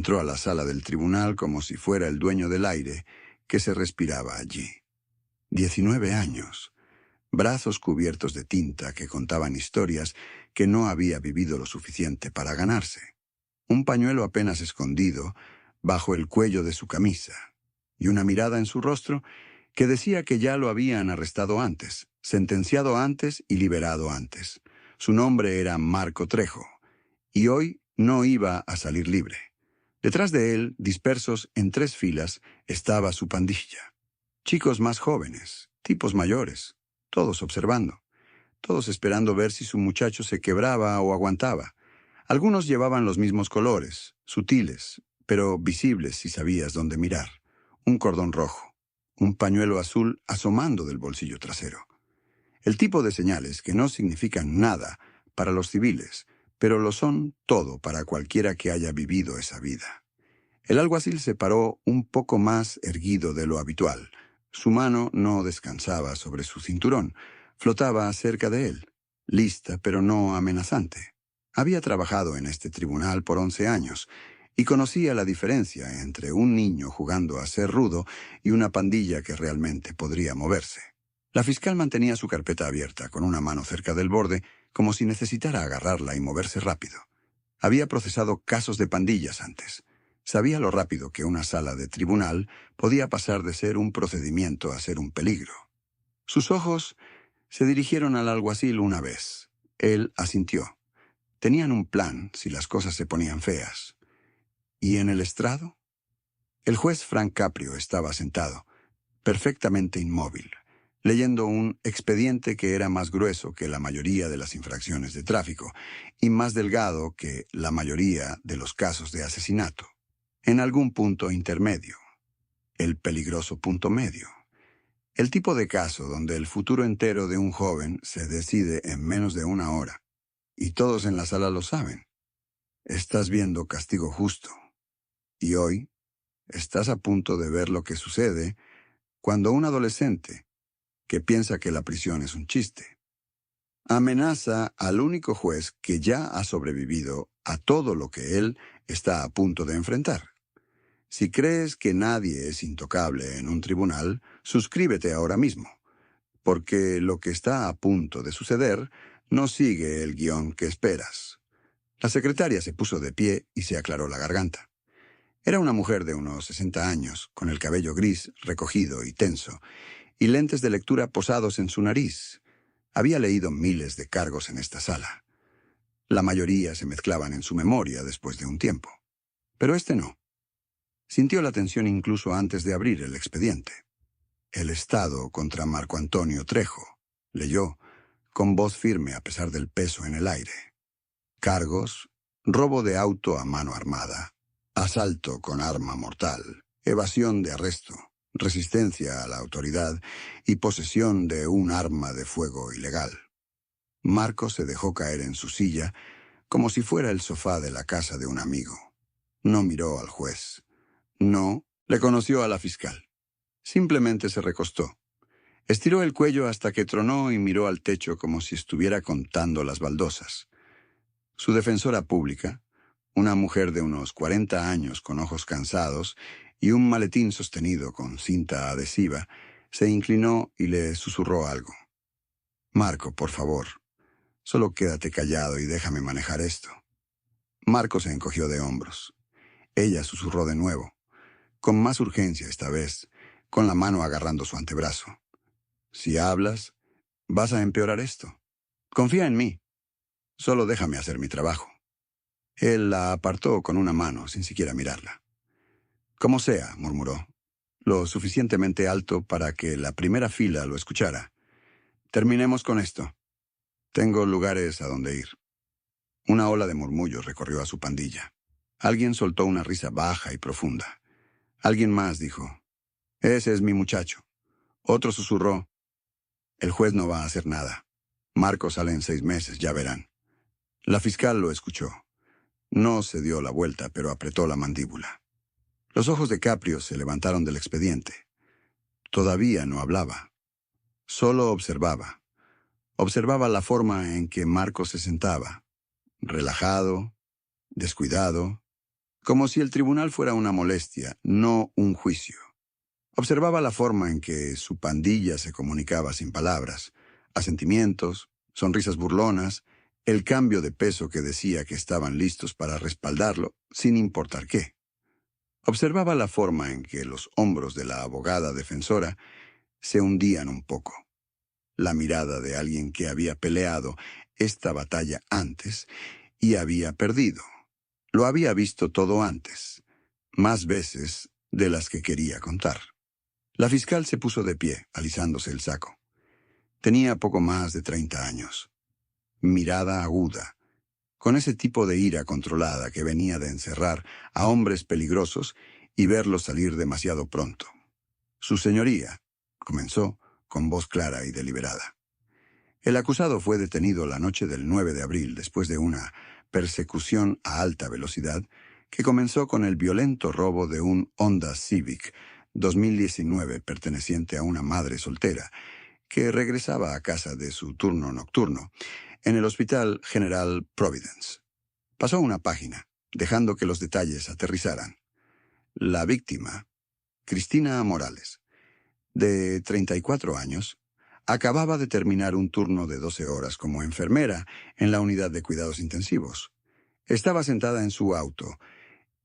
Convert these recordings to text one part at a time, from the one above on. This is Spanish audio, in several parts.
Entró a la sala del tribunal como si fuera el dueño del aire que se respiraba allí. 19 años. Brazos cubiertos de tinta que contaban historias que no había vivido lo suficiente para ganarse. Un pañuelo apenas escondido bajo el cuello de su camisa y una mirada en su rostro que decía que ya lo habían arrestado antes, sentenciado antes y liberado antes. Su nombre era Marco Trejo, y hoy no iba a salir libre. Detrás de él, dispersos en 3 filas, estaba su pandilla. Chicos más jóvenes, tipos mayores, todos observando, todos esperando ver si su muchacho se quebraba o aguantaba. Algunos llevaban los mismos colores, sutiles, pero visibles si sabías dónde mirar. Un cordón rojo, un pañuelo azul asomando del bolsillo trasero. El tipo de señales que no significan nada para los civiles, pero lo son todo para cualquiera que haya vivido esa vida. El alguacil se paró un poco más erguido de lo habitual. Su mano no descansaba sobre su cinturón, flotaba cerca de él, lista pero no amenazante. Había trabajado en este tribunal por 11 años y conocía la diferencia entre un niño jugando a ser rudo y una pandilla que realmente podría moverse. La fiscal mantenía su carpeta abierta con una mano cerca del borde, como si necesitara agarrarla y moverse rápido. Había procesado casos de pandillas antes. Sabía lo rápido que una sala de tribunal podía pasar de ser un procedimiento a ser un peligro. Sus ojos se dirigieron al alguacil una vez. Él asintió. Tenían un plan si las cosas se ponían feas. ¿Y en el estrado? El juez Frank Caprio estaba sentado, perfectamente inmóvil, leyendo un expediente que era más grueso que la mayoría de las infracciones de tráfico y más delgado que la mayoría de los casos de asesinato. En algún punto intermedio. El peligroso punto medio. El tipo de caso donde el futuro entero de un joven se decide en menos de 1 hora. Y todos en la sala lo saben. Estás viendo Castigo Justo. Y hoy estás a punto de ver lo que sucede cuando un adolescente, que piensa que la prisión es un chiste, amenaza al único juez que ya ha sobrevivido a todo lo que él está a punto de enfrentar. Si crees que nadie es intocable en un tribunal, suscríbete ahora mismo, porque lo que está a punto de suceder no sigue el guión que esperas. La secretaria se puso de pie y se aclaró la garganta. Era una mujer de unos 60 años, con el cabello gris, recogido y tenso, y lentes de lectura posados en su nariz. Había leído miles de cargos en esta sala. La mayoría se mezclaban en su memoria después de un tiempo. Pero este no. Sintió la tensión incluso antes de abrir el expediente. El Estado contra Marco Antonio Trejo, leyó, con voz firme a pesar del peso en el aire. Cargos: robo de auto a mano armada, asalto con arma mortal, evasión de arresto, resistencia a la autoridad y posesión de un arma de fuego ilegal. Marco se dejó caer en su silla como si fuera el sofá de la casa de un amigo. No miró al juez. No le conoció a la fiscal. Simplemente se recostó. Estiró el cuello hasta que tronó y miró al techo como si estuviera contando las baldosas. Su defensora pública, una mujer de unos 40 años con ojos cansados y un maletín sostenido con cinta adhesiva, se inclinó y le susurró algo. «Marco, por favor, solo quédate callado y déjame manejar esto». Marco se encogió de hombros. Ella susurró de nuevo, con más urgencia esta vez, con la mano agarrando su antebrazo. «Si hablas, vas a empeorar esto. Confía en mí. Solo déjame hacer mi trabajo». Él la apartó con una mano, sin siquiera mirarla. «Como sea», murmuró, lo suficientemente alto para que la primera fila lo escuchara. «Terminemos con esto. Tengo lugares a donde ir». Una ola de murmullos recorrió a su pandilla. Alguien soltó una risa baja y profunda. Alguien más dijo: «Ese es mi muchacho». Otro susurró: «El juez no va a hacer nada. Marco sale en 6 meses, ya verán». La fiscal lo escuchó. No se dio la vuelta, pero apretó la mandíbula. Los ojos de Caprio se levantaron del expediente. Todavía no hablaba. Solo observaba. Observaba la forma en que Marco se sentaba. Relajado, descuidado, como si el tribunal fuera una molestia, no un juicio. Observaba la forma en que su pandilla se comunicaba sin palabras, asentimientos, sonrisas burlonas, el cambio de peso que decía que estaban listos para respaldarlo, sin importar qué. Observaba la forma en que los hombros de la abogada defensora se hundían un poco. La mirada de alguien que había peleado esta batalla antes y había perdido. Lo había visto todo antes, más veces de las que quería contar. La fiscal se puso de pie, alisándose el saco. Tenía poco más de 30 años. Mirada aguda, con ese tipo de ira controlada que venía de encerrar a hombres peligrosos y verlos salir demasiado pronto. Su señoría, comenzó con voz clara y deliberada. El acusado fue detenido la noche del 9 de abril después de una persecución a alta velocidad que comenzó con el violento robo de un Honda Civic 2019 perteneciente a una madre soltera que regresaba a casa de su turno nocturno en el Hospital General Providence. Pasó una página, dejando que los detalles aterrizaran. La víctima, Cristina Morales, de 34 años, acababa de terminar un turno de 12 horas como enfermera en la unidad de cuidados intensivos. Estaba sentada en su auto,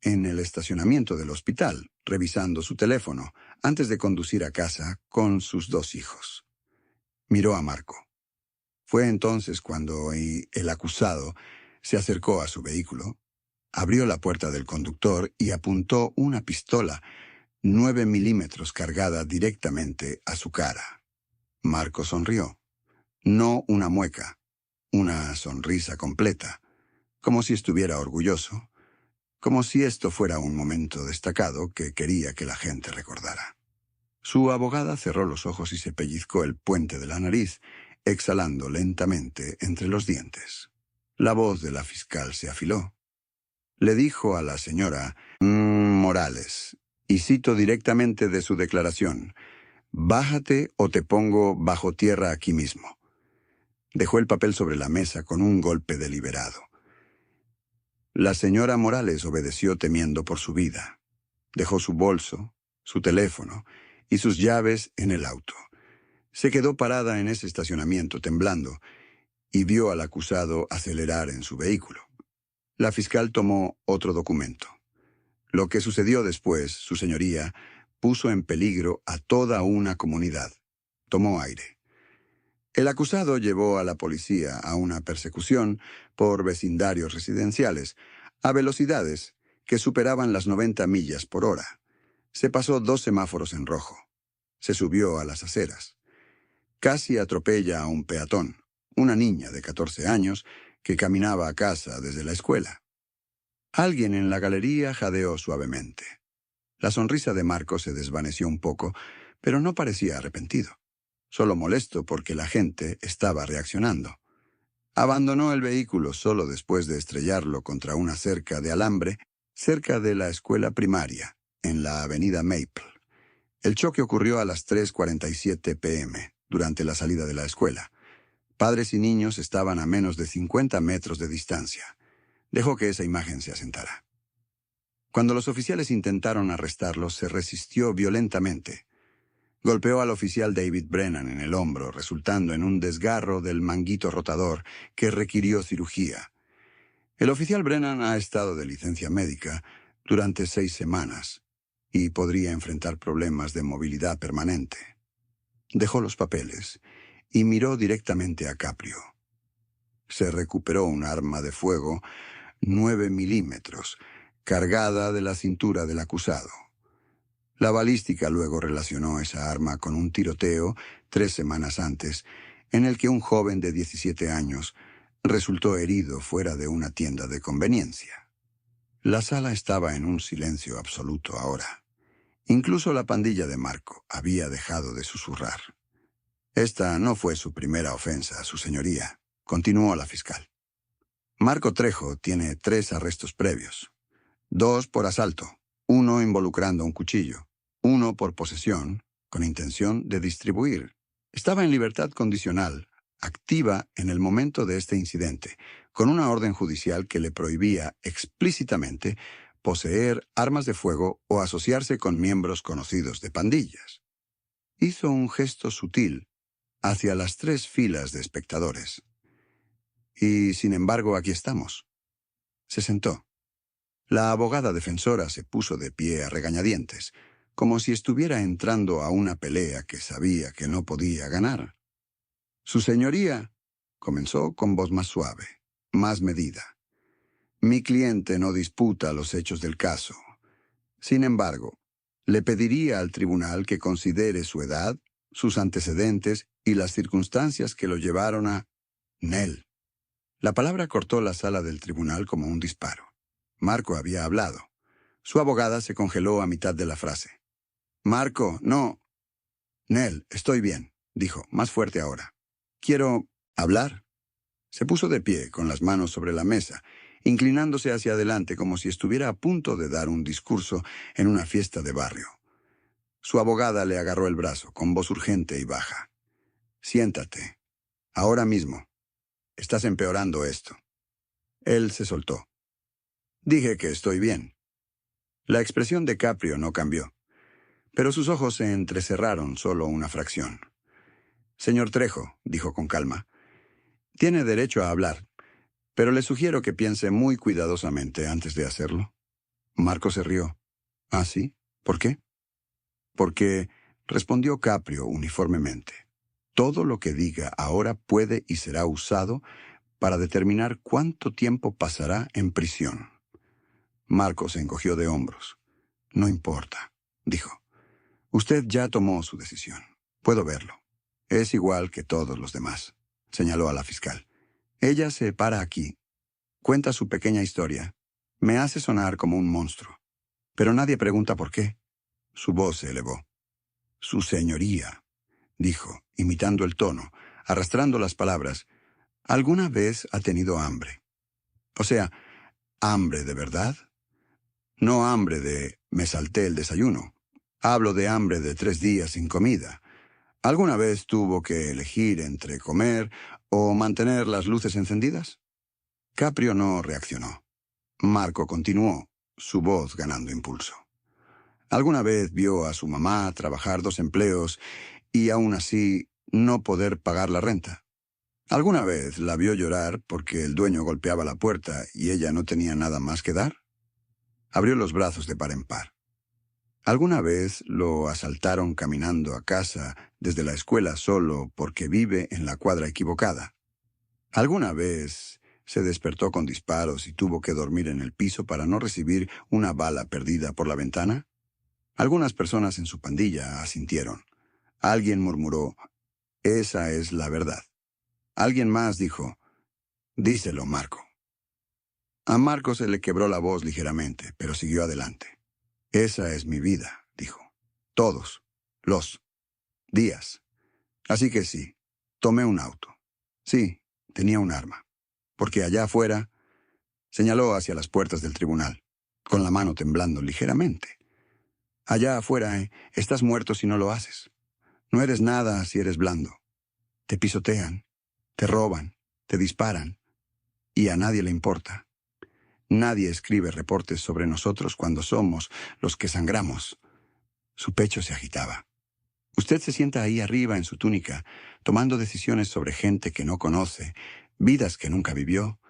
en el estacionamiento del hospital, revisando su teléfono, antes de conducir a casa con sus 2 hijos. Miró a Marco. Fue entonces cuando el acusado se acercó a su vehículo, abrió la puerta del conductor y apuntó una pistola 9 milímetros cargada directamente a su cara. Marco sonrió. No una mueca, una sonrisa completa, como si estuviera orgulloso, como si esto fuera un momento destacado que quería que la gente recordara. Su abogada cerró los ojos y se pellizcó el puente de la nariz, exhalando lentamente entre los dientes. La voz de la fiscal se afiló. Le dijo a la señora Morales, y cito directamente de su declaración: «Bájate o te pongo bajo tierra aquí mismo». Dejó el papel sobre la mesa con un golpe deliberado. La señora Morales obedeció temiendo por su vida. Dejó su bolso, su teléfono y sus llaves en el auto. Se quedó parada en ese estacionamiento temblando y vio al acusado acelerar en su vehículo. La fiscal tomó otro documento. Lo que sucedió después, su señoría, puso en peligro a toda una comunidad. Tomó aire. El acusado llevó a la policía a una persecución por vecindarios residenciales, a velocidades que superaban las 90 millas por hora. Se pasó 2 semáforos en rojo. Se subió a las aceras. Casi atropella a un peatón, una niña de 14 años, que caminaba a casa desde la escuela. Alguien en la galería jadeó suavemente. La sonrisa de Marco se desvaneció un poco, pero no parecía arrepentido. Solo molesto porque la gente estaba reaccionando. Abandonó el vehículo solo después de estrellarlo contra una cerca de alambre cerca de la escuela primaria, en la avenida Maple. El choque ocurrió a las 3:47 p.m., durante la salida de la escuela. Padres y niños estaban a menos de 50 metros de distancia. Dejó que esa imagen se asentara. Cuando los oficiales intentaron arrestarlo, se resistió violentamente. Golpeó al oficial David Brennan en el hombro, resultando en un desgarro del manguito rotador que requirió cirugía. El oficial Brennan ha estado de licencia médica durante 6 semanas y podría enfrentar problemas de movilidad permanente. Dejó los papeles y miró directamente a Caprio. Se recuperó un arma de fuego 9 milímetros, cargada de la cintura del acusado. La balística luego relacionó esa arma con un tiroteo 3 semanas antes, en el que un joven de 17 años resultó herido fuera de una tienda de conveniencia. La sala estaba en un silencio absoluto ahora. Incluso la pandilla de Marco había dejado de susurrar. Esta no fue su primera ofensa, su señoría, continuó la fiscal. Marco Trejo tiene 3 arrestos previos. 2 por asalto, 1 involucrando un cuchillo, 1 por posesión, con intención de distribuir. Estaba en libertad condicional, activa en el momento de este incidente, con una orden judicial que le prohibía explícitamente poseer armas de fuego o asociarse con miembros conocidos de pandillas. Hizo un gesto sutil hacia las 3 filas de espectadores. Y, sin embargo, aquí estamos. Se sentó. La abogada defensora se puso de pie a regañadientes, como si estuviera entrando a una pelea que sabía que no podía ganar. Su señoría, comenzó con voz más suave, más medida. Mi cliente no disputa los hechos del caso. Sin embargo, le pediría al tribunal que considere su edad, sus antecedentes y las circunstancias que lo llevaron a... Nell. La palabra cortó la sala del tribunal como un disparo. Marco había hablado. Su abogada se congeló a mitad de la frase. Marco, no. Nell, estoy bien, dijo, más fuerte ahora. Quiero hablar. Se puso de pie, con las manos sobre la mesa, inclinándose hacia adelante como si estuviera a punto de dar un discurso en una fiesta de barrio. Su abogada le agarró el brazo, con voz urgente y baja. Siéntate. Ahora mismo. Estás empeorando esto. Él se soltó. Dije que estoy bien. La expresión de Caprio no cambió, pero sus ojos se entrecerraron solo una fracción. Señor Trejo, dijo con calma, tiene derecho a hablar, pero le sugiero que piense muy cuidadosamente antes de hacerlo. Marco se rió. ¿Ah, sí? ¿Por qué? Porque, respondió Caprio uniformemente, todo lo que diga ahora puede y será usado para determinar cuánto tiempo pasará en prisión. Marco se encogió de hombros. No importa, dijo. Usted ya tomó su decisión. Puedo verlo. Es igual que todos los demás, señaló a la fiscal. Ella se para aquí, cuenta su pequeña historia, me hace sonar como un monstruo. Pero nadie pregunta por qué. Su voz se elevó. Su señoría, dijo, imitando el tono, arrastrando las palabras, ¿alguna vez ha tenido hambre? O sea, ¿hambre de verdad? No hambre de me salté el desayuno. Hablo de hambre de 3 días sin comida. ¿Alguna vez tuvo que elegir entre comer o mantener las luces encendidas? Caprio no reaccionó. Marco continuó, su voz ganando impulso. ¿Alguna vez vio a su mamá trabajar 2 empleos y aún así no poder pagar la renta? ¿Alguna vez la vio llorar porque el dueño golpeaba la puerta y ella no tenía nada más que dar? Abrió los brazos de par en par. ¿Alguna vez lo asaltaron caminando a casa desde la escuela solo porque vive en la cuadra equivocada? ¿Alguna vez se despertó con disparos y tuvo que dormir en el piso para no recibir una bala perdida por la ventana? Algunas personas en su pandilla asintieron. Alguien murmuró, esa es la verdad. Alguien más dijo, díselo, Marco. A Marco se le quebró la voz ligeramente, pero siguió adelante. Esa es mi vida, dijo. Todos. Los días. Así que sí, tomé un auto. Sí, tenía un arma. Porque allá afuera, señaló hacia las puertas del tribunal, con la mano temblando ligeramente. Allá afuera, estás muerto si no lo haces. No eres nada si eres blando. Te pisotean, te roban, te disparan, y a nadie le importa. Nadie escribe reportes sobre nosotros cuando somos los que sangramos. Su pecho se agitaba. Usted se sienta ahí arriba en su túnica, tomando decisiones sobre gente que no conoce, vidas que nunca vivió.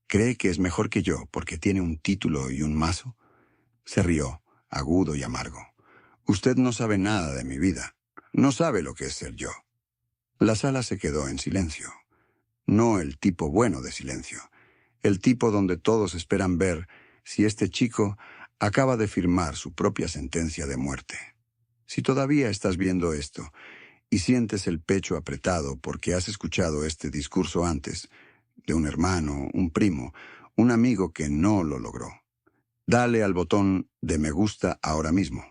¿Cree que es mejor que yo porque tiene un título y un mazo? Se rió, agudo y amargo. Usted no sabe nada de mi vida. No sabe lo que es ser yo. La sala se quedó en silencio. No el tipo bueno de silencio. El tipo donde todos esperan ver si este chico acaba de firmar su propia sentencia de muerte. Si todavía estás viendo esto y sientes el pecho apretado porque has escuchado este discurso antes, de un hermano, un primo, un amigo que no lo logró, dale al botón de me gusta ahora mismo.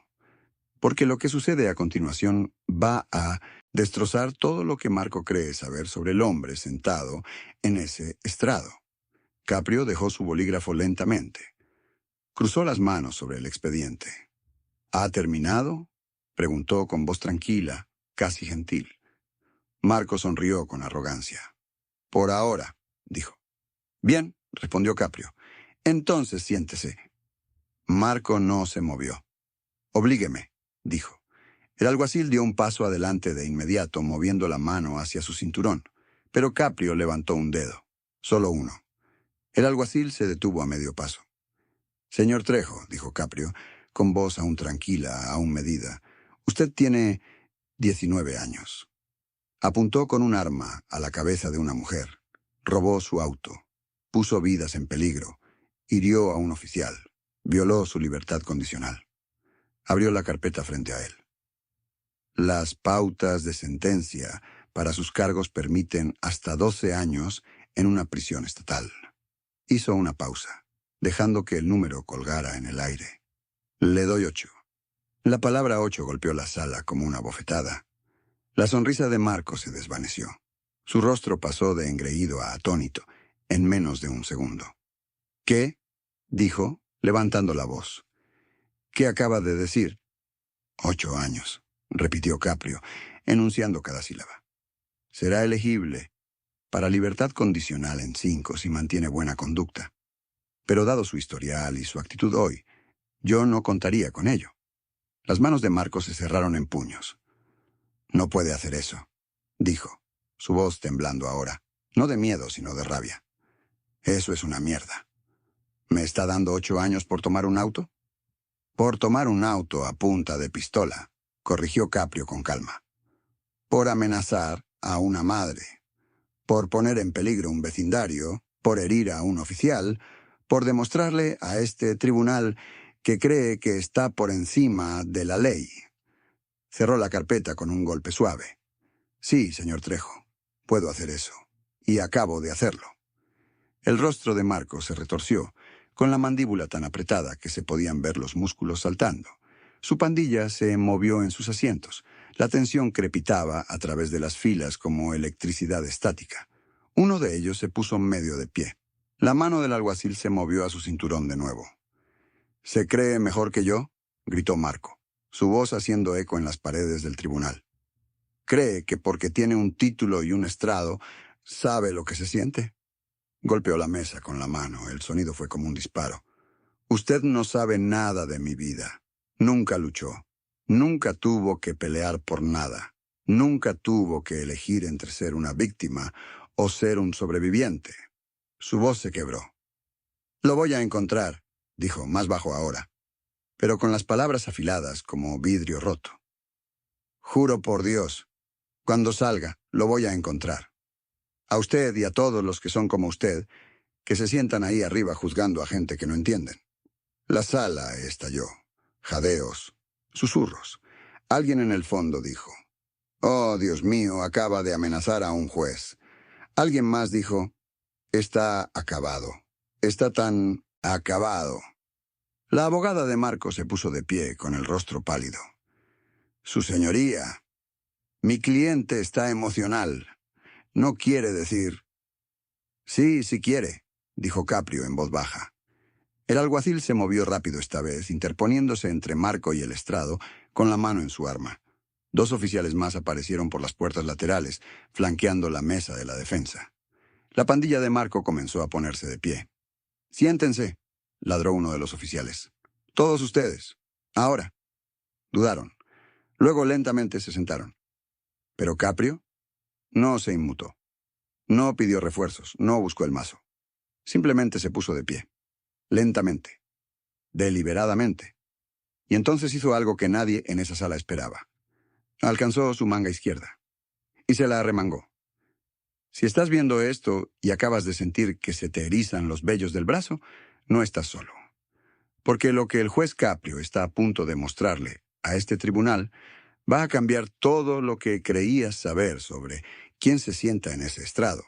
Porque lo que sucede a continuación va a destrozar todo lo que Marco cree saber sobre el hombre sentado en ese estrado. Caprio dejó su bolígrafo lentamente. Cruzó las manos sobre el expediente. ¿Ha terminado?, preguntó con voz tranquila, casi gentil. Marco sonrió con arrogancia. Por ahora, dijo. Bien, respondió Caprio. Entonces siéntese. Marco no se movió. «Oblígueme», dijo. El alguacil dio un paso adelante de inmediato, moviendo la mano hacia su cinturón, pero Caprio levantó un dedo. Solo uno. El alguacil se detuvo a medio paso. «Señor Trejo», dijo Caprio, con voz aún tranquila, aún medida, «usted tiene 19 años». Apuntó con un arma a la cabeza de una mujer. Robó su auto. Puso vidas en peligro. Hirió a un oficial. Violó su libertad condicional. Abrió la carpeta frente a él. Las pautas de sentencia para sus cargos permiten hasta 12 años en una prisión estatal. Hizo una pausa, dejando que el número colgara en el aire. «Le doy 8». La palabra 8 golpeó la sala como una bofetada. La sonrisa de Marco se desvaneció. Su rostro pasó de engreído a atónito en menos de un segundo. «¿Qué?», dijo, levantando la voz. «¿Qué acaba de decir?» «8 años», repitió Caprio, enunciando cada sílaba. «Será elegible para libertad condicional en 5 si mantiene buena conducta. Pero dado su historial y su actitud hoy, yo no contaría con ello». Las manos de Marco se cerraron en puños. «No puede hacer eso», dijo, su voz temblando ahora, no de miedo sino de rabia. «Eso es una mierda. ¿Me está dando 8 años por tomar un auto?» «Por tomar un auto a punta de pistola», corrigió Caprio con calma. «Por amenazar a una madre. Por poner en peligro un vecindario. Por herir a un oficial. Por demostrarle a este tribunal que cree que está por encima de la ley». Cerró la carpeta con un golpe suave. «Sí, señor Trejo, puedo hacer eso. Y acabo de hacerlo». El rostro de Marco se retorció, con la mandíbula tan apretada que se podían ver los músculos saltando. Su pandilla se movió en sus asientos. La tensión crepitaba a través de las filas como electricidad estática. Uno de ellos se puso medio de pie. La mano del alguacil se movió a su cinturón de nuevo. «¿Se cree mejor que yo?», gritó Marco, su voz haciendo eco en las paredes del tribunal. «¿Cree que porque tiene un título y un estrado, sabe lo que se siente?» Golpeó la mesa con la mano. El sonido fue como un disparo. «Usted no sabe nada de mi vida. Nunca luchó. Nunca tuvo que pelear por nada. Nunca tuvo que elegir entre ser una víctima o ser un sobreviviente». Su voz se quebró. «Lo voy a encontrar», dijo, más bajo ahora, pero con las palabras afiladas como vidrio roto. «Juro por Dios, cuando salga, lo voy a encontrar. A usted y a todos los que son como usted, que se sientan ahí arriba juzgando a gente que no entienden». La sala estalló. Jadeos. Susurros. Alguien en el fondo dijo: «Oh, Dios mío, acaba de amenazar a un juez». Alguien más dijo: «Está acabado. Está tan acabado». La abogada de Marco se puso de pie, con el rostro pálido. «Su señoría, mi cliente está emocional. No quiere decir». «Sí, sí quiere», dijo Caprio en voz baja. El alguacil se movió rápido esta vez, interponiéndose entre Marco y el estrado, con la mano en su arma. 2 oficiales más aparecieron por las puertas laterales, flanqueando la mesa de la defensa. La pandilla de Marco comenzó a ponerse de pie. «Siéntense», ladró uno de los oficiales. «Todos ustedes. Ahora». Dudaron. Luego lentamente se sentaron. Pero Caprio no se inmutó. No pidió refuerzos, no buscó el mazo. Simplemente se puso de pie. Lentamente. Deliberadamente. Y entonces hizo algo que nadie en esa sala esperaba. Alcanzó su manga izquierda. Y se la arremangó. Si estás viendo esto y acabas de sentir que se te erizan los vellos del brazo, no estás solo. Porque lo que el juez Caprio está a punto de mostrarle a este tribunal va a cambiar todo lo que creías saber sobre quién se sienta en ese estrado.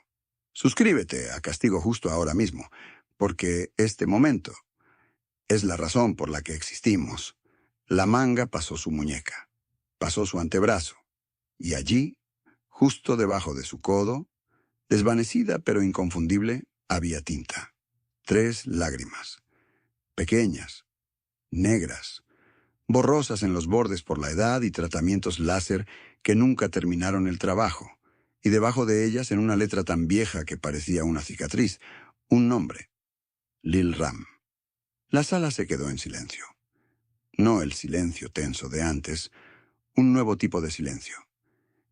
Suscríbete a Castigo Justo ahora mismo, porque este momento es la razón por la que existimos. La manga pasó su muñeca, pasó su antebrazo, y allí, justo debajo de su codo, desvanecida pero inconfundible, había tinta. 3 lágrimas. Pequeñas, negras, borrosas en los bordes por la edad y tratamientos láser que nunca terminaron el trabajo, y debajo de ellas, en una letra tan vieja que parecía una cicatriz, un nombre: Lil Ram. La sala se quedó en silencio. No el silencio tenso de antes, un nuevo tipo de silencio.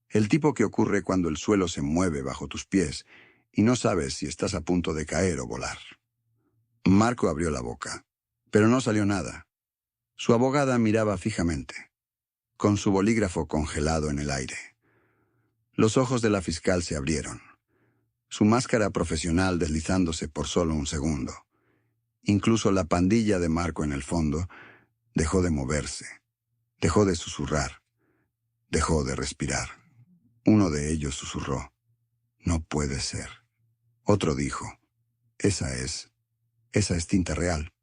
El tipo que ocurre cuando el suelo se mueve bajo tus pies y no sabes si estás a punto de caer o volar. Marco abrió la boca, pero no salió nada. Su abogada miraba fijamente, con su bolígrafo congelado en el aire. Los ojos de la fiscal se abrieron, su máscara profesional deslizándose por solo un segundo. Incluso la pandilla de Marco en el fondo dejó de moverse, dejó de susurrar, dejó de respirar. Uno de ellos susurró: «No puede ser». Otro dijo: Esa es tinta real».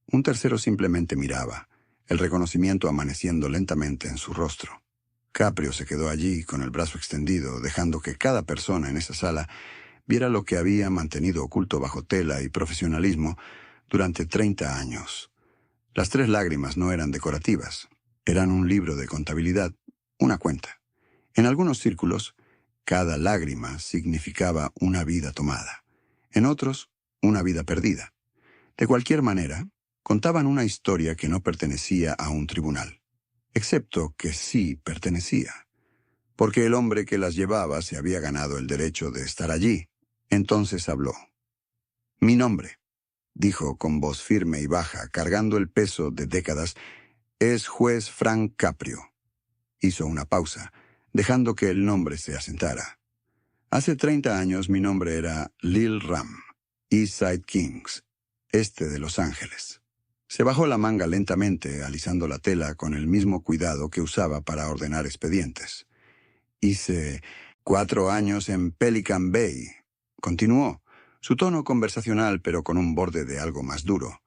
Un tercero simplemente miraba, el reconocimiento amaneciendo lentamente en su rostro. Caprio se quedó allí con el brazo extendido, dejando que cada persona en esa sala viera lo que había mantenido oculto bajo tela y profesionalismo durante 30 años. Las 3 lágrimas no eran decorativas, eran un libro de contabilidad, una cuenta. En algunos círculos, cada lágrima significaba una vida tomada. En otros, una vida perdida. De cualquier manera, contaban una historia que no pertenecía a un tribunal, excepto que sí pertenecía, porque el hombre que las llevaba se había ganado el derecho de estar allí. Entonces habló. «Mi nombre», dijo con voz firme y baja, cargando el peso de décadas, «es juez Frank Caprio». Hizo una pausa, dejando que el nombre se asentara. «Hace 30 años mi nombre era Lil Ram, Eastside Kings, este de Los Ángeles». Se bajó la manga lentamente, alisando la tela con el mismo cuidado que usaba para ordenar expedientes. «Hice 4 años en Pelican Bay», continuó, su tono conversacional pero con un borde de algo más duro.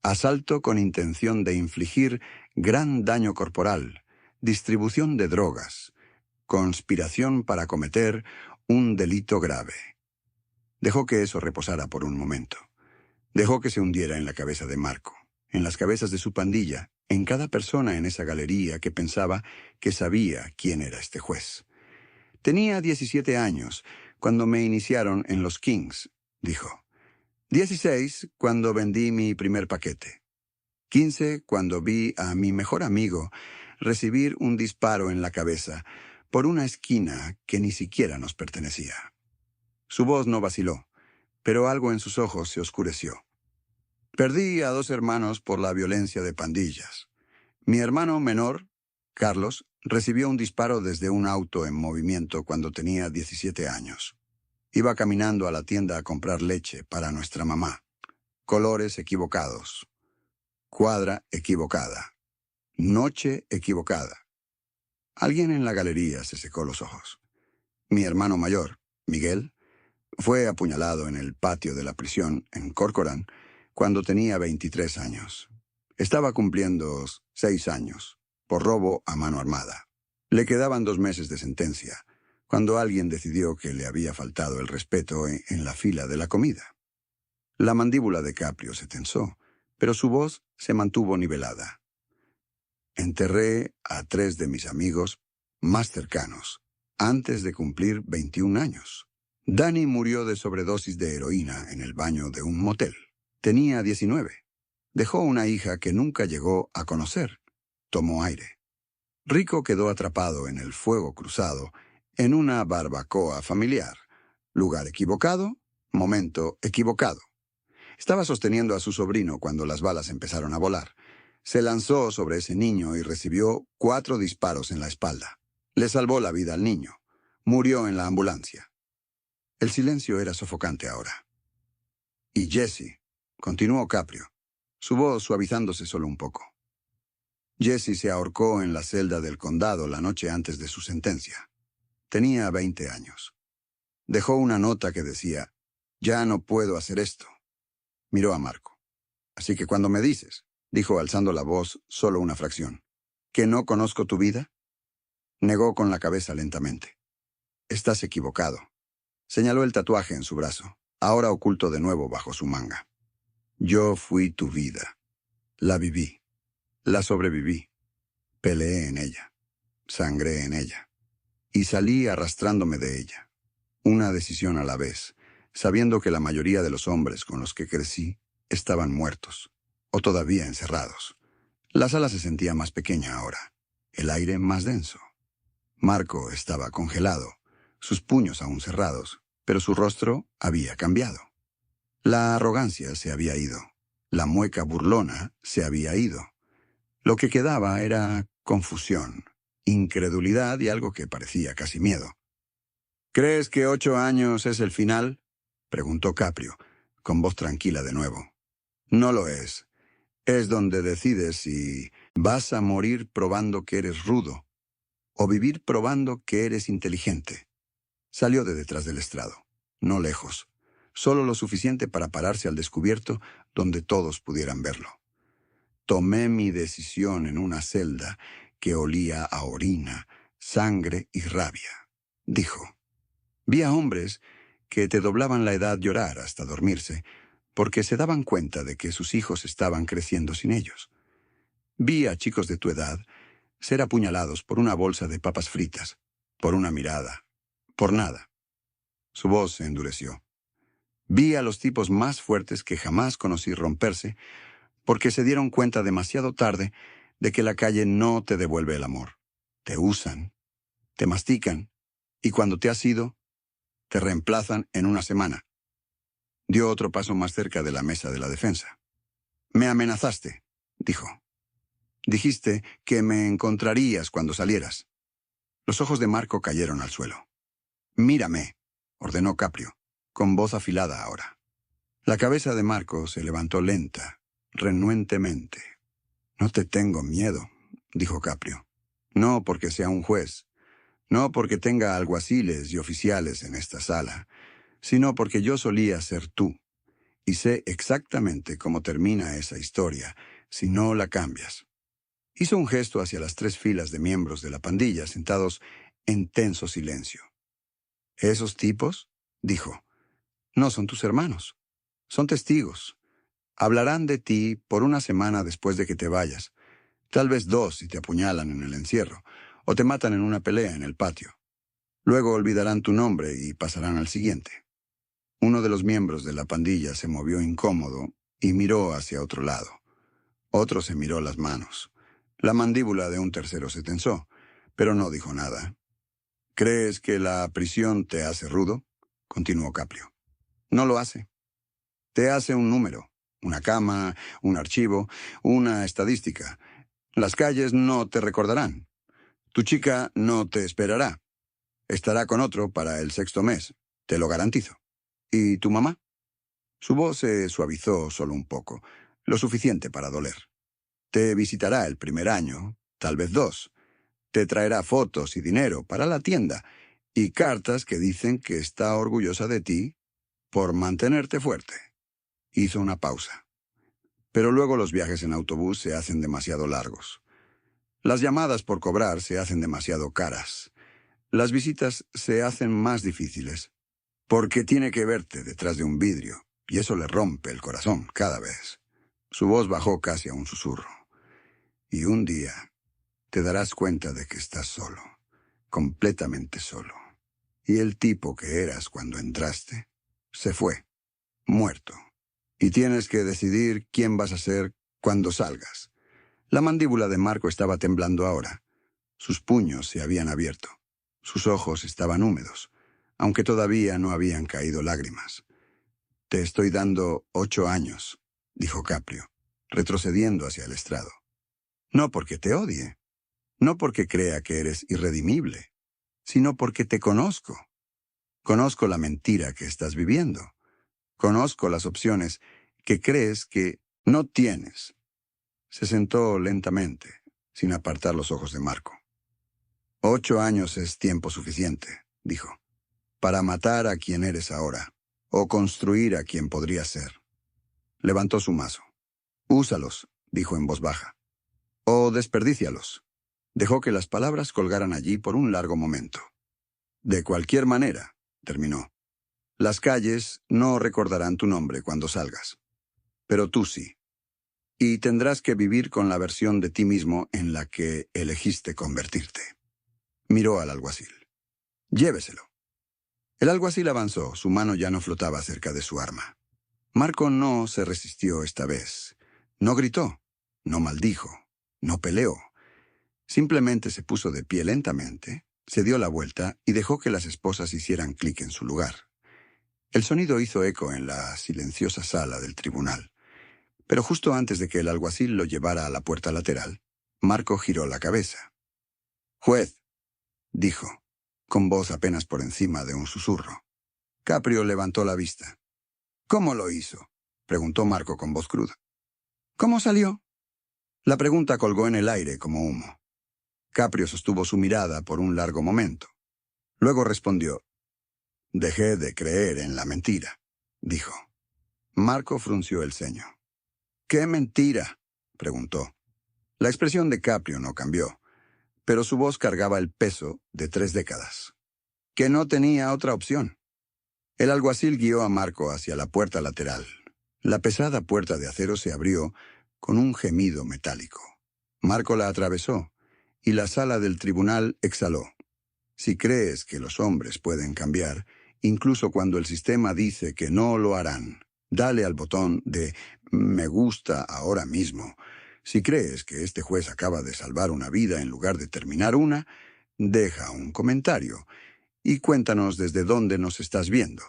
«Asalto con intención de infligir gran daño corporal, distribución de drogas, conspiración para cometer un delito grave». Dejó que eso reposara por un momento. Dejó que se hundiera en la cabeza de Marco, en las cabezas de su pandilla, en cada persona en esa galería que pensaba que sabía quién era este juez. «Tenía 17 años cuando me iniciaron en los Kings», dijo. 16 cuando vendí mi primer paquete. 15 cuando vi a mi mejor amigo recibir un disparo en la cabeza por una esquina que ni siquiera nos pertenecía. Su voz no vaciló, pero algo en sus ojos se oscureció. «Perdí a 2 hermanos por la violencia de pandillas. Mi hermano menor, Carlos, recibió un disparo desde un auto en movimiento cuando tenía 17 años. Iba caminando a la tienda a comprar leche para nuestra mamá. Colores equivocados. Cuadra equivocada. Noche equivocada». Alguien en la galería se secó los ojos. Mi hermano mayor, Miguel, fue apuñalado en el patio de la prisión en Corcoran cuando tenía 23 años. Estaba cumpliendo 6 años, por robo a mano armada. Le quedaban 2 meses de sentencia, cuando alguien decidió que le había faltado el respeto en la fila de la comida. La mandíbula de Caprio se tensó, pero su voz se mantuvo nivelada. «Enterré a 3 de mis amigos más cercanos, antes de cumplir 21 años. Danny murió de sobredosis de heroína en el baño de un motel. Tenía 19. Dejó una hija que nunca llegó a conocer. Tomó aire. Rico quedó atrapado en el fuego cruzado, en una barbacoa familiar. Lugar equivocado, momento equivocado. Estaba sosteniendo a su sobrino cuando las balas empezaron a volar. Se lanzó sobre ese niño y recibió 4 disparos en la espalda. Le salvó la vida al niño. Murió en la ambulancia». El silencio era sofocante ahora. «Y Jesse», continuó Caprio, su voz suavizándose solo un poco. «Jesse se ahorcó en la celda del condado la noche antes de su sentencia. Tenía 20 años. Dejó una nota que decía: «Ya no puedo hacer esto». Miró a Marco. «Así que cuando me dices», dijo alzando la voz solo una fracción, «¿que no conozco tu vida?». Negó con la cabeza lentamente. «Estás equivocado». Señaló el tatuaje en su brazo, ahora oculto de nuevo bajo su manga. «Yo fui tu vida. La viví. La sobreviví. Peleé en ella. Sangré en ella. Y salí arrastrándome de ella. Una decisión a la vez, sabiendo que la mayoría de los hombres con los que crecí estaban muertos. o todavía encerrados. La sala se sentía más pequeña ahora, el aire más denso. Marco estaba congelado, sus puños aún cerrados, pero su rostro había cambiado. La arrogancia se había ido, la mueca burlona se había ido. Lo que quedaba era confusión, incredulidad y algo que parecía casi miedo. ¿Crees que 8 años es el final?, preguntó Caprio, con voz tranquila de nuevo. No lo es. Es donde decides si vas a morir probando que eres rudo o vivir probando que eres inteligente. Salió de detrás del estrado, no lejos, solo lo suficiente para pararse al descubierto donde todos pudieran verlo. Tomé mi decisión en una celda que olía a orina, sangre y rabia, dijo. Vi a hombres que te doblaban la edad llorar hasta dormirse, porque se daban cuenta de que sus hijos estaban creciendo sin ellos. Vi a chicos de tu edad ser apuñalados por una bolsa de papas fritas, por una mirada, por nada. Su voz se endureció. Vi a los tipos más fuertes que jamás conocí romperse porque se dieron cuenta demasiado tarde de que la calle no te devuelve el amor. Te usan, te mastican, y cuando te has ido, te reemplazan en una semana. Dio otro paso más cerca de la mesa de la defensa. Me amenazaste, dijo. Dijiste que me encontrarías cuando salieras. Los ojos de Marco cayeron al suelo. Mírame, ordenó Caprio, con voz afilada ahora. La cabeza de Marco se levantó lenta, renuentemente. No te tengo miedo, dijo Caprio. No porque sea un juez, no porque tenga alguaciles y oficiales en esta sala, sino porque yo solía ser tú, y sé exactamente cómo termina esa historia si no la cambias. Hizo un gesto hacia las 3 filas de miembros de la pandilla sentados en tenso silencio. «¿Esos tipos?», dijo. «No son tus hermanos. Son testigos. Hablarán de ti por una semana después de que te vayas. Tal vez 2 si te apuñalan en el encierro, o te matan en una pelea en el patio. Luego olvidarán tu nombre y pasarán al siguiente». Uno de los miembros de la pandilla se movió incómodo y miró hacia otro lado. Otro se miró las manos. La mandíbula de un tercero se tensó, pero no dijo nada. «¿Crees que la prisión te hace rudo?», continuó Caprio. «No lo hace. Te hace un número, una cama, un archivo, una estadística. Las calles no te recordarán. Tu chica no te esperará. Estará con otro para el 6.º mes, te lo garantizo. ¿Y tu mamá?». Su voz se suavizó solo un poco, lo suficiente para doler. «Te visitará el primer año, tal vez 2. Te traerá fotos y dinero para la tienda y cartas que dicen que está orgullosa de ti por mantenerte fuerte». Hizo una pausa. «Pero luego los viajes en autobús se hacen demasiado largos. Las llamadas por cobrar se hacen demasiado caras. Las visitas se hacen más difíciles, porque tiene que verte detrás de un vidrio, y eso le rompe el corazón cada vez». Su voz bajó casi a un susurro. «Y un día te darás cuenta de que estás solo, completamente solo. Y el tipo que eras cuando entraste se fue, muerto. Y tienes que decidir quién vas a ser cuando salgas». La mandíbula de Marco estaba temblando ahora. Sus puños se habían abierto. Sus ojos estaban húmedos, aunque todavía no habían caído lágrimas. «Te estoy dando 8 años», dijo Caprio, retrocediendo hacia el estrado. «No porque te odie, no porque crea que eres irredimible, sino porque te conozco. Conozco la mentira que estás viviendo. Conozco las opciones que crees que no tienes». Se sentó lentamente, sin apartar los ojos de Marco. «8 años es tiempo suficiente», dijo, «para matar a quien eres ahora, o construir a quien podrías ser». Levantó su mazo. «Úsalos», dijo en voz baja, «o desperdícialos». Dejó que las palabras colgaran allí por un largo momento. «De cualquier manera», terminó, «las calles no recordarán tu nombre cuando salgas. Pero tú sí. Y tendrás que vivir con la versión de ti mismo en la que elegiste convertirte». Miró al alguacil. «Lléveselo». El alguacil avanzó, su mano ya no flotaba cerca de su arma. Marco no se resistió esta vez. No gritó, no maldijo, no peleó. Simplemente se puso de pie lentamente, se dio la vuelta y dejó que las esposas hicieran clic en su lugar. El sonido hizo eco en la silenciosa sala del tribunal. Pero justo antes de que el alguacil lo llevara a la puerta lateral, Marco giró la cabeza. «Juez», dijo, con voz apenas por encima de un susurro. Caprio levantó la vista. «¿Cómo lo hizo?», preguntó Marco con voz cruda. «¿Cómo salió?». La pregunta colgó en el aire como humo. Caprio sostuvo su mirada por un largo momento. Luego respondió. «Dejé de creer en la mentira», dijo. Marco frunció el ceño. «¿Qué mentira?», preguntó. La expresión de Caprio no cambió, pero su voz cargaba el peso de 3 décadas. Que no tenía otra opción. El alguacil guió a Marco hacia la puerta lateral. La pesada puerta de acero se abrió con un gemido metálico. Marco la atravesó, y la sala del tribunal exhaló. Si crees que los hombres pueden cambiar, incluso cuando el sistema dice que no lo harán, dale al botón de «me gusta ahora mismo». Si crees que este juez acaba de salvar una vida en lugar de terminar una, deja un comentario y cuéntanos desde dónde nos estás viendo.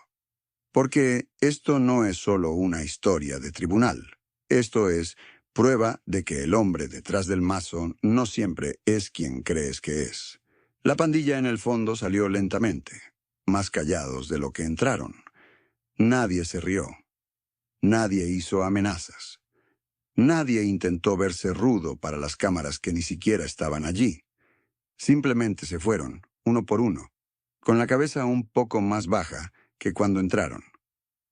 Porque esto no es solo una historia de tribunal. Esto es prueba de que el hombre detrás del mazo no siempre es quien crees que es. La pandilla en el fondo salió lentamente, más callados de lo que entraron. Nadie se rió. Nadie hizo amenazas. Nadie intentó verse rudo para las cámaras que ni siquiera estaban allí. Simplemente se fueron, uno por uno, con la cabeza un poco más baja que cuando entraron.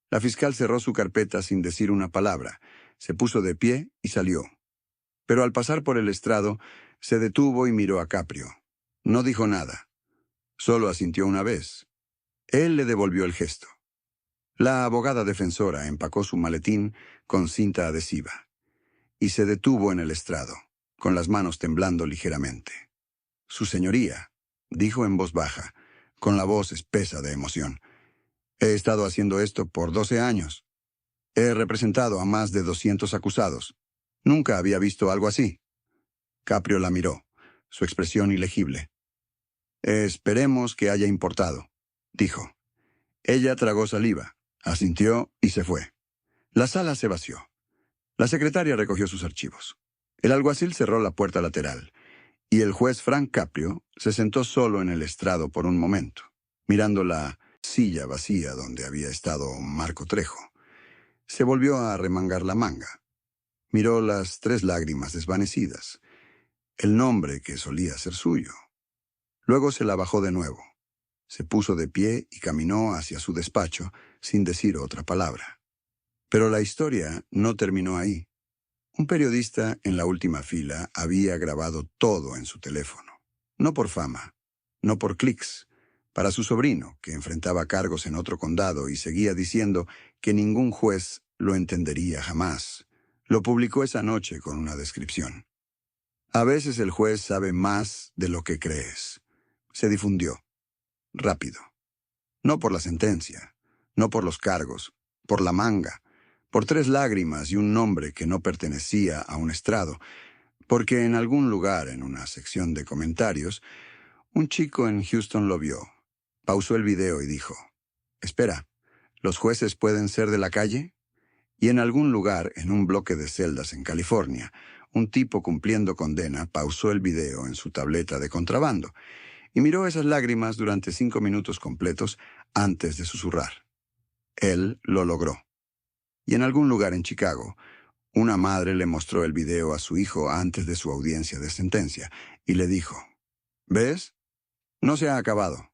La fiscal cerró su carpeta sin decir una palabra, se puso de pie y salió. Pero al pasar por el estrado, se detuvo y miró a Caprio. No dijo nada. Solo asintió una vez. Él le devolvió el gesto. La abogada defensora empacó su maletín con cinta adhesiva y se detuvo en el estrado, con las manos temblando ligeramente. «Su señoría», dijo en voz baja, con la voz espesa de emoción. «He estado haciendo esto por 12 años. He representado a más de 200 acusados. Nunca había visto algo así». Caprio la miró, su expresión ilegible. «Esperemos que haya importado», dijo. Ella tragó saliva, asintió y se fue. La sala se vació. La secretaria recogió sus archivos. El alguacil cerró la puerta lateral, y el juez Frank Caprio se sentó solo en el estrado por un momento, mirando la silla vacía donde había estado Marco Trejo. Se volvió a remangar la manga. Miró las 3 lágrimas desvanecidas, el nombre que solía ser suyo. Luego se la bajó de nuevo. Se puso de pie y caminó hacia su despacho sin decir otra palabra. Pero la historia no terminó ahí. Un periodista en la última fila había grabado todo en su teléfono. No por fama, no por clics, para su sobrino, que enfrentaba cargos en otro condado y seguía diciendo que ningún juez lo entendería jamás. Lo publicó esa noche con una descripción. A veces el juez sabe más de lo que crees. Se difundió. Rápido. No por la sentencia, no por los cargos, por la manga, por 3 lágrimas y un nombre que no pertenecía a un estrado, porque en algún lugar en una sección de comentarios, un chico en Houston lo vio, pausó el video y dijo, «Espera, ¿los jueces pueden ser de la calle?». Y en algún lugar, en un bloque de celdas en California, un tipo cumpliendo condena pausó el video en su tableta de contrabando y miró esas lágrimas durante 5 minutos completos antes de susurrar. Él lo logró. Y en algún lugar en Chicago, una madre le mostró el video a su hijo antes de su audiencia de sentencia y le dijo, «¿Ves? No se ha acabado.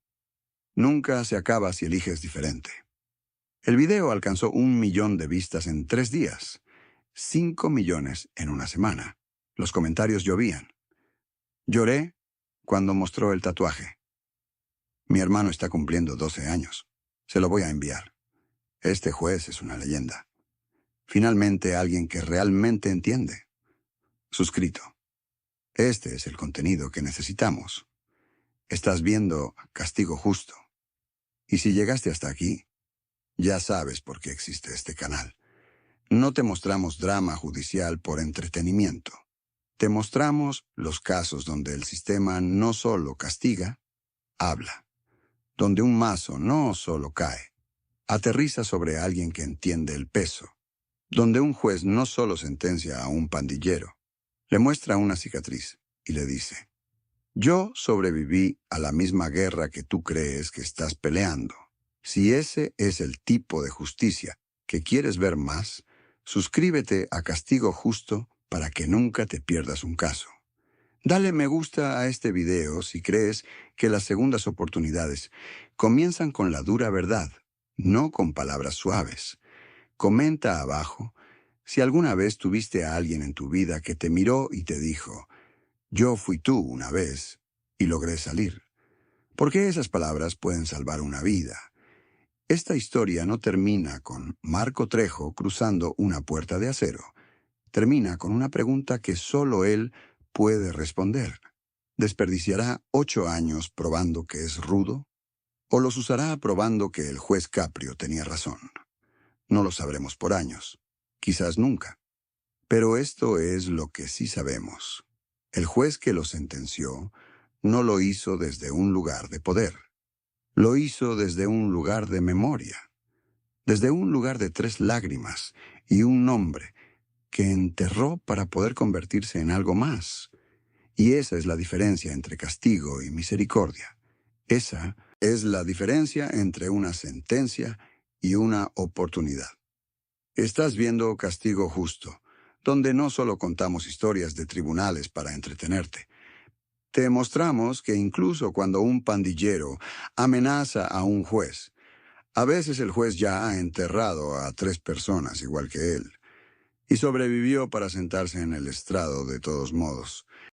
Nunca se acaba si eliges diferente». El video alcanzó 1 millón de vistas en 3 días, 5 millones en una semana. Los comentarios llovían. Lloré cuando mostró el tatuaje. Mi hermano está cumpliendo 12 años. Se lo voy a enviar. Este juez es una leyenda. Finalmente alguien que realmente entiende. Suscrito. Este es el contenido que necesitamos. Estás viendo Castigo Justo. Y si llegaste hasta aquí, ya sabes por qué existe este canal. No te mostramos drama judicial por entretenimiento. Te mostramos los casos donde el sistema no solo castiga, habla. Donde un mazo no solo cae, aterriza sobre alguien que entiende el peso. Donde un juez no solo sentencia a un pandillero, le muestra una cicatriz y le dice: yo sobreviví a la misma guerra que tú crees que estás peleando. Si ese es el tipo de justicia que quieres ver más, suscríbete a Castigo Justo para que nunca te pierdas un caso. Dale me gusta a este video si crees que las segundas oportunidades comienzan con la dura verdad, no con palabras suaves. Comenta abajo si alguna vez tuviste a alguien en tu vida que te miró y te dijo: yo fui tú una vez y logré salir. Porque esas palabras pueden salvar una vida. Esta historia no termina con Marco Trejo cruzando una puerta de acero. Termina con una pregunta que solo él puede responder. ¿Desperdiciará 8 años probando que es rudo? ¿O los usará probando que el juez Caprio tenía razón? No lo sabremos por años, quizás nunca. Pero esto es lo que sí sabemos. El juez que lo sentenció no lo hizo desde un lugar de poder. Lo hizo desde un lugar de memoria. Desde un lugar de 3 lágrimas y un nombre que enterró para poder convertirse en algo más. Y esa es la diferencia entre castigo y misericordia. Esa es la diferencia entre una sentencia y una oportunidad. Estás viendo Castigo Justo, donde no solo contamos historias de tribunales para entretenerte. Te mostramos que incluso cuando un pandillero amenaza a un juez, a veces el juez ya ha enterrado a 3 personas igual que él, y sobrevivió para sentarse en el estrado de todos modos.